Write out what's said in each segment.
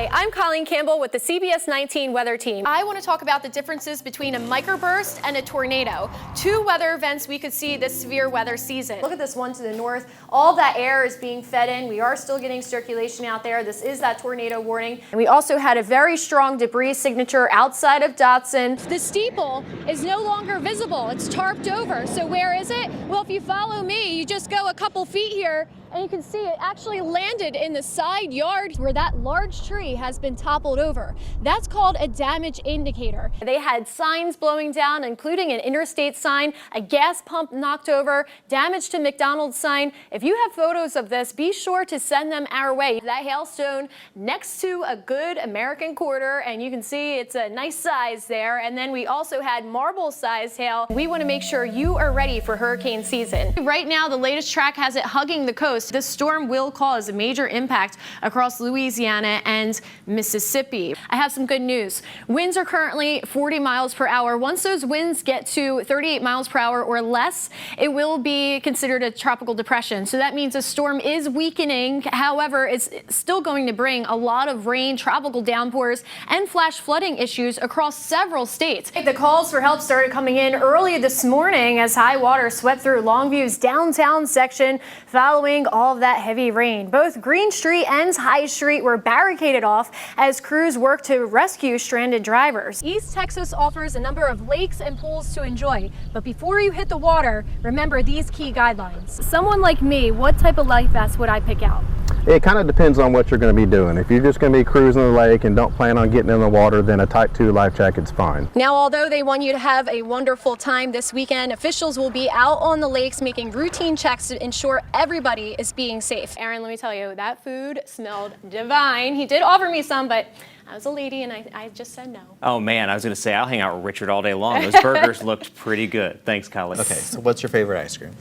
Hi, I'm Colleen Campbell with the CBS 19 weather team. I want to talk about the differences between a microburst and a tornado. Two weather events we could see this severe weather season. Look at this one to the north. All that air is being fed in. We are still getting circulation out there. This is that tornado warning. And we also had a very strong debris signature outside of Dotson. The steeple is no longer visible. It's tarped over. So where is it? Well, if you follow me, you just go a couple feet here and you can see it actually landed in the side yard where that large tree has been toppled over. That's called a damage indicator. They had signs blowing down, including an interstate sign, a gas pump knocked over, damage to McDonald's sign. If you have photos of this, be sure to send them our way. That hailstone next to a good American quarter, and you can see it's a nice size there. And then we also had marble-sized hail. We want to make sure you are ready for hurricane season. Right now, the latest track has it hugging the coast. This storm will cause a major impact across Louisiana and Mississippi. I have some good news. Winds are currently 40 miles per hour. Once those winds get to 38 miles per hour or less, it will be considered a tropical depression. So that means the storm is weakening. However, it's still going to bring a lot of rain, tropical downpours, and flash flooding issues across several states. The calls for help started coming in early this morning as high water swept through Longview's downtown section following all of that heavy rain. Both Green Street and High Street were barricaded off as crews worked to rescue stranded drivers. East Texas offers a number of lakes and pools to enjoy, but before you hit the water, remember these key guidelines. Someone like me, what type of life vest would I pick out? It kind of depends on what you're going to be doing. If you're just going to be cruising the lake and don't plan on getting in the water, then a Type 2 life jacket's fine. Now, although they want you to have a wonderful time this weekend, officials will be out on the lakes making routine checks to ensure everybody is being safe. Aaron, let me tell you, that food smelled divine. He did offer me some, but I was a lady and I just said no. Oh man, I was going to say I'll hang out with Richard all day long. Those burgers looked pretty good. Thanks, Colleen. Okay, so what's your favorite ice cream?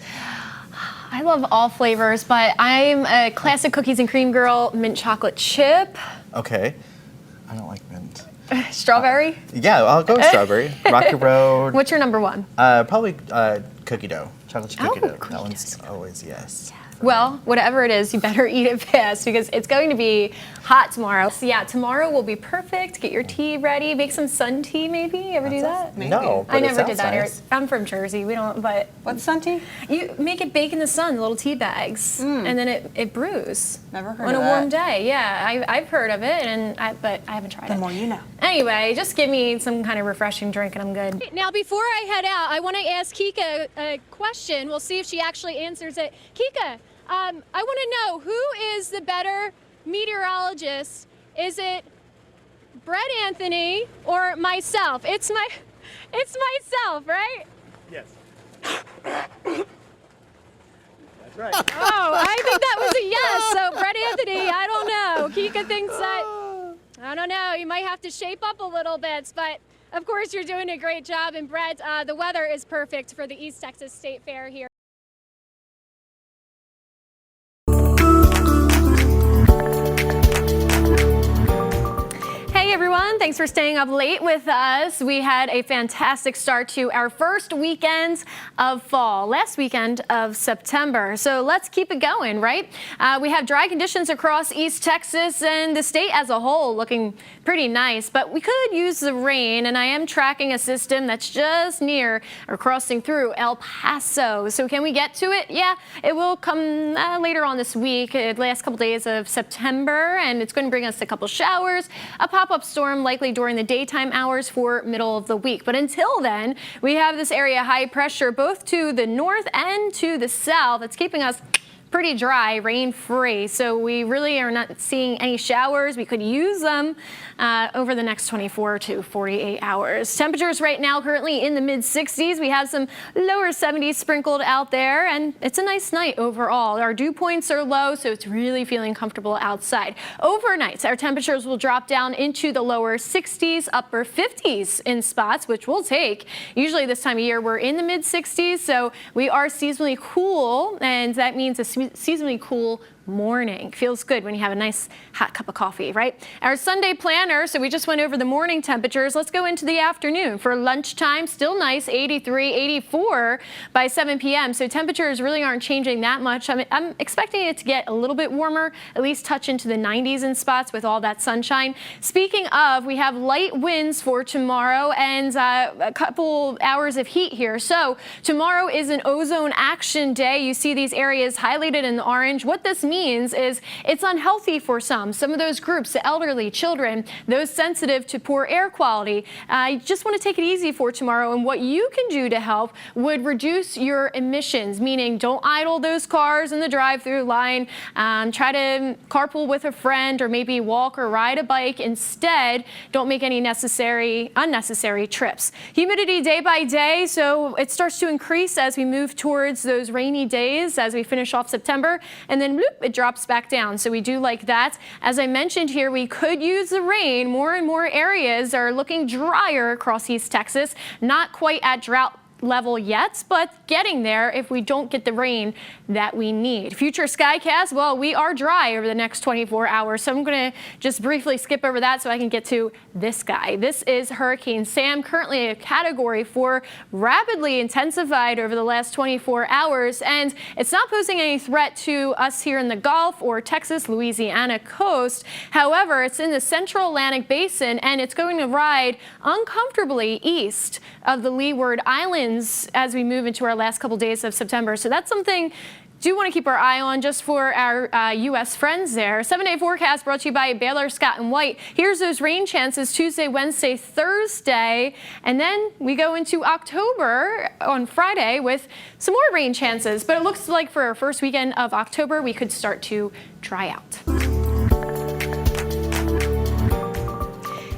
I love all flavors, but I'm a classic cookies and cream girl, mint chocolate chip. Okay, I don't like mint. Strawberry? Yeah, I'll go with strawberry. Rocky Road. What's your number one? Probably cookie dough. Chocolate chip cookie dough. Cookie That one's always yes. Well, whatever it is, you better eat it fast because it's going to be hot tomorrow. So yeah, tomorrow will be perfect. Get your tea ready. Make some sun tea maybe. Ever do that? Maybe. No, but I never did that. nice. I'm from Jersey. We don't, but. What's sun tea? You make it bake in the sun, little tea bags, and then it brews. Never heard on of a that. warm day. Yeah, I've heard of it, but I haven't tried it. The more you know. Anyway, just give me some kind of refreshing drink and I'm good. Now, before I head out, I want to ask Kika a question. We'll see if she actually answers it. Kika, I want to know, who is the better meteorologist? Is it Brett Anthony or myself? It's myself, right? Yes. That's right. Oh, I think that was a yes. So Brett Anthony, I don't know. Kika thinks that, I don't know, you might have to shape up a little bit, but of course you're doing a great job. And Brett, the weather is perfect for the East Texas State Fair here. Hey everyone, thanks for staying up late with us. We had a fantastic start to our first weekend of fall, last weekend of September. So let's keep it going, right? We have dry conditions across East Texas and the state as a whole looking pretty nice, but we could use the rain, and I am tracking a system that's just near or crossing through El Paso. So can we get to it? Yeah, it will come later on this week, the last couple days of September, and it's going to bring us a couple showers, a pop-up storm likely during the daytime hours for middle of the week. But until then, we have this area high pressure both to the north and to the south. It's keeping us pretty dry, rain-free, so we really are not seeing any showers. We could use them over the next 24 to 48 hours. Temperatures right now currently in the mid-60s. We have some lower 70s sprinkled out there, and it's a nice night overall. Our dew points are low, so it's really feeling comfortable outside. Overnight, our temperatures will drop down into the lower 60s, upper 50s in spots, which we'll take. Usually this time of year, we're in the mid-60s, so we are seasonally cool, and that means a seasonally cool morning. Feels good when you have a nice hot cup of coffee, right? Our Sunday planner, so we just went over the morning temperatures. Let's go into the afternoon. For lunchtime, still nice, 83, 84 by 7 p.m. So temperatures really aren't changing that much. I'm expecting it to get a little bit warmer, at least touch into the 90s in spots with all that sunshine. Speaking of, we have light winds for tomorrow and a couple hours of heat here. So tomorrow is an ozone action day. You see these areas highlighted in orange. What this means is it's unhealthy for some of those groups, the elderly, children, those sensitive to poor air quality. I just want to take it easy for tomorrow, and what you can do to help would reduce your emissions, meaning don't idle those cars in the drive-through line, try to carpool with a friend or maybe walk or ride a bike instead. Don't make any unnecessary trips. Humidity day by day, so it starts to increase as we move towards those rainy days as we finish off September, and then bloop, it drops back down. So we do like that. As I mentioned here, we could use the rain. More and more areas are looking drier across East Texas. Not quite at drought level yet, but getting there if we don't get the rain that we need. Future Skycast, well, we are dry over the next 24 hours, so I'm going to just briefly skip over that so I can get to this guy. This is Hurricane Sam, currently a Category 4, rapidly intensified over the last 24 hours, and it's not posing any threat to us here in the Gulf or Texas, Louisiana coast. However, it's in the central Atlantic basin, and it's going to ride uncomfortably east of the Leeward Islands as we move into our last couple days of September. So that's something do want to keep our eye on just for our U.S. friends there. 7-day forecast brought to you by Baylor Scott & White. Here's those rain chances Tuesday, Wednesday, Thursday, and then we go into October on Friday with some more rain chances. But it looks like for our first weekend of October, we could start to dry out.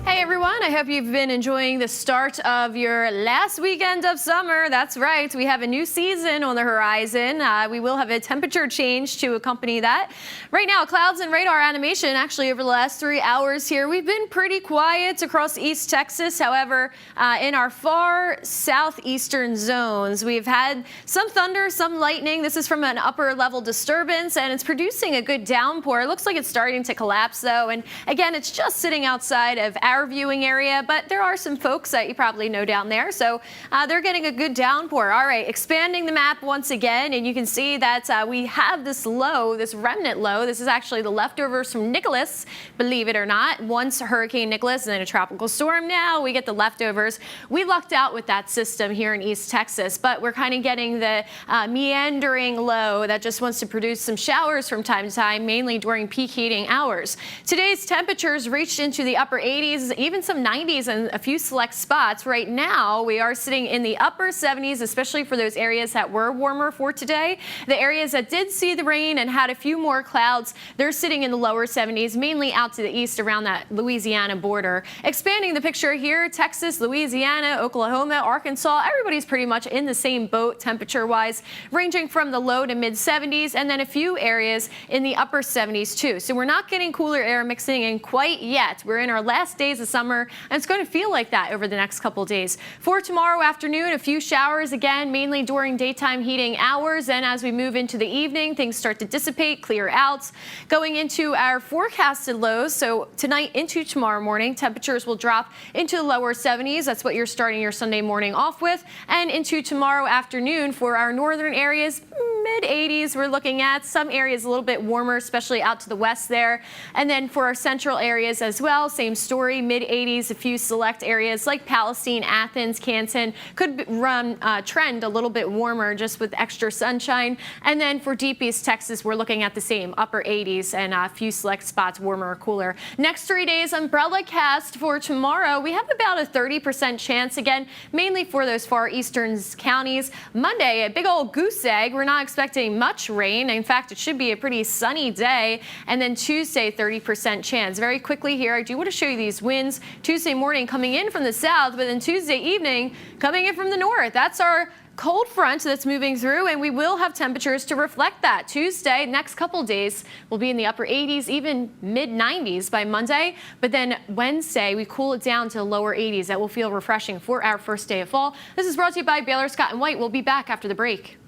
Hey everyone, I hope you've been enjoying the start of your last weekend of summer. That's right, we have a new season on the horizon. We will have a temperature change to accompany that. Right now, clouds and radar animation, actually over the last 3 hours here, we've been pretty quiet across East Texas. However, in our far southeastern zones, we've had some thunder, some lightning. This is from an upper level disturbance, and it's producing a good downpour. It looks like it's starting to collapse though, and again, it's just sitting outside of our viewing area, but there are some folks that you probably know down there, so they're getting a good downpour. All right, expanding the map once again, and you can see that we have this low, this remnant low. This is actually the leftovers from Nicholas, believe it or not. Once Hurricane Nicholas and then a tropical storm, now we get the leftovers. We lucked out with that system here in East Texas, but we're kind of getting the meandering low that just wants to produce some showers from time to time, mainly during peak heating hours. Today's temperatures reached into the upper 80s, even some 90s in a few select spots. Right now, we are sitting in the upper 70s, especially for those areas that were warmer for today. The areas that did see the rain and had a few more clouds, they're sitting in the lower 70s, mainly out to the east around that Louisiana border. Expanding the picture here, Texas, Louisiana, Oklahoma, Arkansas, everybody's pretty much in the same boat temperature-wise, ranging from the low to mid 70s, and then a few areas in the upper 70s too. So we're not getting cooler air mixing in quite yet. We're in our last days of summer, and it's going to feel like that over the next couple days. For tomorrow afternoon, a few showers again, mainly during daytime heating hours, and as we move into the evening, things start to dissipate, clear out. Going into our forecasted lows, so tonight into tomorrow morning, temperatures will drop into the lower 70s. That's what you're starting your Sunday morning off with, and into tomorrow afternoon for our northern areas, mid 80s we're looking at. Some areas a little bit warmer, especially out to the west there. And then for our central areas as well, same story, mid 80s. A few select areas like Palestine, Athens, Canton could trend a little bit warmer just with extra sunshine. And then for deep East Texas, we're looking at the same upper 80s and a few select spots warmer or cooler. Next 3 days, umbrella cast for tomorrow. We have about a 30% chance, again, mainly for those far eastern counties. Monday, a big old goose egg. We're not expecting much rain. In fact, it should be a pretty sunny day. And then Tuesday, 30% chance. Very quickly here, I do want to show you these winds. Tuesday morning coming in from the south, but then Tuesday evening coming in from the north. That's our cold front that's moving through, and we will have temperatures to reflect that. Tuesday, next couple days, will be in the upper 80s, even mid 90s by Monday. But then Wednesday, we cool it down to the lower 80s. That will feel refreshing for our first day of fall. This is brought to you by Baylor Scott & White. We'll be back after the break.